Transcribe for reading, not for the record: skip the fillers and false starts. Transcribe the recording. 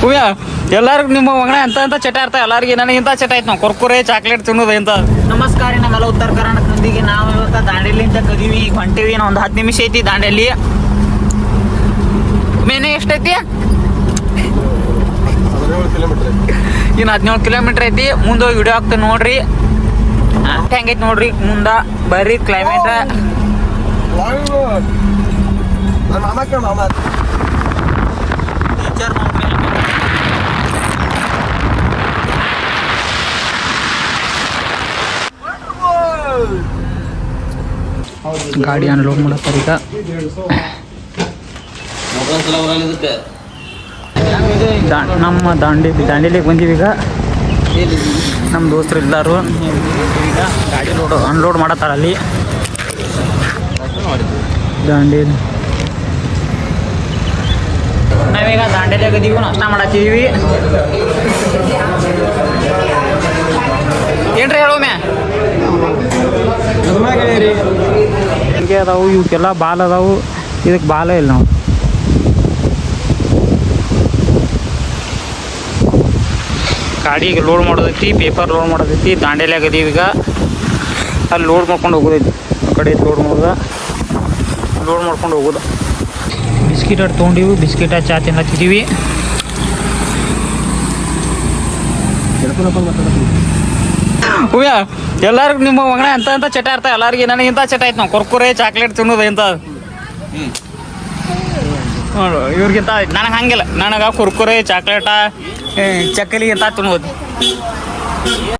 ಉಯ್ಯ ಎಲ್ಲರಿಗೂ ನಿಮ್ಮ ಮಗನ ಅಂತ ಚಟ ಇರ್ತಾವೆ ಎಲ್ಲರಿಗೆ ನನಗೆ ಇಂಥ ಚಟ ಆಯ್ತು ನಾವು ಕುರ್ಕುರೆ ಚಾಕ್ಲೇಟ್ ತಿನ್ನೋದು ಇಂಥ. ನಮಸ್ಕಾರ ನಮ್ಮೆಲ್ಲ ಉತ್ತರ ಕರ್ನಾಟಕದೊಂದಿಗೆ ನಾವು ಇವತ್ತು ದಾಂಡೇಲಿಂದ ಕದೀವಿ ಈಗ ಹೊಂಟೀವಿ. ನಾವು ಒಂದು 10 ನಿಮಿಷ ಐತಿ ದಾಂಡೇಲಿ. ಮೇನೆ ಎಷ್ಟೈತಿ? ಇನ್ನು 17 ಕಿಲೋಮೀಟ್ರ್ ಐತಿ. ಮುಂದೆ ಹೋಗಿ ವಿಡಿಯೋ ಆಗ್ತದೆ ನೋಡ್ರಿ. ಹೆಂಗೈತಿ ನೋಡ್ರಿ ಮುಂದೆ ಬರ್ರಿ ಕ್ಲೈಮೇಟ್. ಗಾಡಿ ಅನ್ಲೋಡ್ ಮಾಡತ್ತಾರೆ ಈಗ. ನಮ್ಮ ದಾಂಡೇಲಿಗೆ ಬಂದೀವಿ ಈಗ. ನಮ್ಮ ದೋಸ್ತರು ಇದ್ದಾರು. ಈಗ ಗಾಡಿ ಅನ್ಲೋಡ್ ಮಾಡತ್ತಾರ ಅಲ್ಲಿ ದಾಂಡೇಲಿ. ನಾವೀಗ ದಾಂಡೇಲಿಯಾಗ ಇದೀವಿ, ನಾಷ್ಟ ಮಾಡತ್ತೀವಿ. ಏನ್ರಿ ಹೇಳೋಮ್ಯಾ? ಹಿಂಗೆ ಅದಾವು, ಇವಕ್ಕೆಲ್ಲ ಬಾಲ್ ಅದಾವು, ಇದಕ್ಕೆ ಬಾಲ ಇಲ್ಲ. ನಾವು ಗಾಡಿಗೆ ಲೋಡ್ ಮಾಡೋದೈತಿ, ಪೇಪರ್ ಲೋಡ್ ಮಾಡೋದೈತಿ. ದಾಂಡೇಲಿಯಾಗ ಇದೀವಿ ಈಗ. ಅಲ್ಲಿ ಲೋಡ್ ಮಾಡ್ಕೊಂಡು ಹೋಗೋದೈತಿ. ಆ ಕಡೆ ಲೋಡ್ ಮಾಡ್ಕೊಂಡು ಹೋಗೋದು. ಬಿಸ್ಕಿಟ್ ತೊಗೊಂಡಿವಿ, ಬಿಸ್ಕಿಟ ಚಾ ತಿನ್ನತ್ತಿದ್ದೀವಿ. ಉಯ್ಯ ಎಲ್ಲರಿಗೂ ನಿಮ್ಮ ಮಗನ ಅಂತ ಚಟ ಇರ್ತಾವೆ ಎಲ್ಲರಿಗೆ ನನಗೆ ಇಂಥ ಚಟ ಆಯ್ತು ನಾವು ಕುರ್ಕುರೆ ಚಾಕ್ಲೇಟ್ ತಿನ್ನೋದು ಇಂಥ. ನೋಡು ಇವ್ರಿಗಿಂತ ನನಗೆ ಹಂಗಿಲ್ಲ. ನನಗೆ ಕುರ್ಕುರೆ ಚಾಕ್ಲೇಟ ಚಕ್ಕಲಿ ಇಂಥ ತಿನ್ನೋದು.